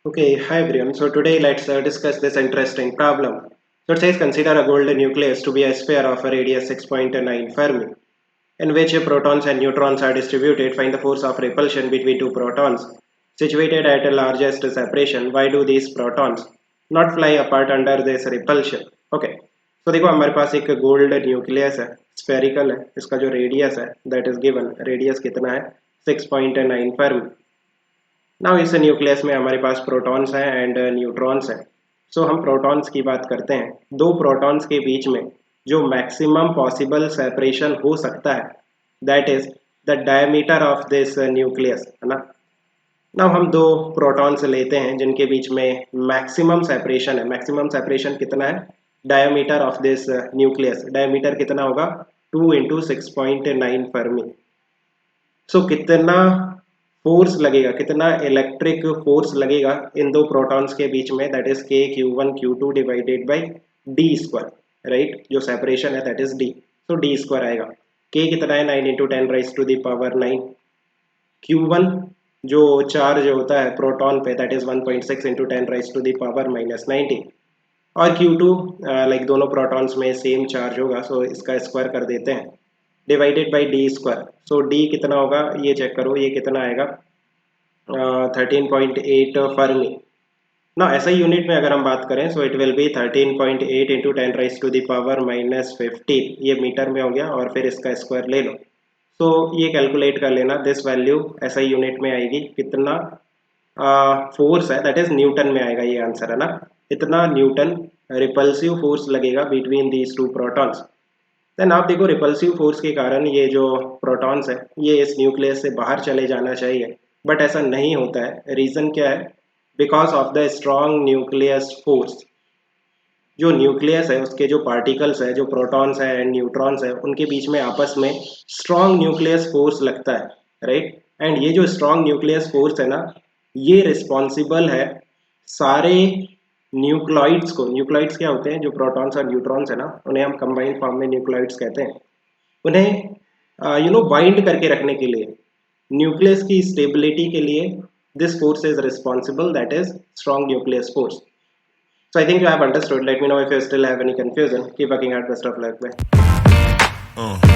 Okay, hi everyone. So today let's discuss this interesting problem. So it says consider a gold nucleus to be a sphere of a radius 6.9 Fermi, in which protons and neutrons are distributed. Find the force of repulsion between two protons situated at the largest separation. Why do these protons not fly apart under this repulsion? Okay, तो देखो हमारे पास एक gold nucleus है, spherical है, इसका जो radius है that is given, radius कितना है 6.9 फर्मी। नाउ इस न्यूक्लियस में हमारे पास प्रोटॉन्स हैं एंड न्यूट्रॉन्स हैं। सो हम प्रोटॉन्स की बात करते हैं। दो प्रोटॉन्स के बीच में जो मैक्सिमम पॉसिबल सेपरेशन हो सकता है that is the diameter of this nucleus, है ना। नाउ हम दो प्रोटॉन्स लेते हैं जिनके बीच में मैक्सिमम सेपरेशन है। मैक्सिमम सेपरेशन कितना है? Diameter of this nucleus, diameter कितना होगा? 2 इंटू 6.9 फर्मी। सो कितना फोर्स लगेगा, कितना इलेक्ट्रिक फोर्स लगेगा इन दो प्रोटॉन्स के बीच में, that is K Q1 Q2 divided by D square, right. जो सेपरेशन है दैट इज डी, तो डी स्क्वायर आएगा। के कितना है? 9 into 10 raise to the power 9। Q1 जो चार्ज होता है प्रोटॉन पे that is 1.6 into 10 raise to the power -19। और Q2 लाइक दोनों प्रोटॉन्स में सेम चार्ज होगा, सो इसका स्क्वायर कर देते हैं, divided by D square. So D कितना होगा ये चेक करो, ये कितना आएगा? 13.8 फर्मी ना। ऐसा यूनिट में अगर हम बात करें so it will be 13.8 into 10 raise to the power -15। ये मीटर में हो गया और फिर इसका स्क्वायर ले लो। तो ये कैलकुलेट कर लेना, दिस वैल्यू ऐसा यूनिट में आएगी कितना फोर्स है, दैट इज न्यूटन में आएगा ये आंसर, है ना। इतना न्यूटन रिपल्सिव फोर्स लगेगा between these two protons. Then आप देखो रिपल्सिव फोर्स के कारण ये जो प्रोटॉन्स है ये इस न्यूक्लियस से बाहर चले जाना चाहिए, बट ऐसा नहीं होता है। रीज़न क्या है? Because of the strong nucleus force. जो न्यूक्लियस है उसके जो पार्टिकल्स है, जो प्रोटॉन्स है एंड न्यूट्रॉन्स है, उनके बीच में आपस में स्ट्रॉन्ग न्यूक्लियस फोर्स लगता है, राइट। एंड ये जो स्ट्रॉन्ग न्यूक्लियस फोर्स है ना, ये रिस्पॉन्सिबल है सारे न्यूक्लॉइड्स को। न्यूक्लॉइड्स क्या होते हैं? जो प्रोटॉन्स और न्यूट्रॉन्स है ना, उन्हें हम कंबाइंड फॉर्म में न्यूक्लॉइड्स कहते हैं। उन्हें बाइंड करके रखने के लिए, न्यूक्लियस की स्टेबिलिटी के लिए this force is responsible, that is strong nucleus force. So I think you have understood. Let me know if you still have any confusion. Keep working hard. Best of luck. Bye.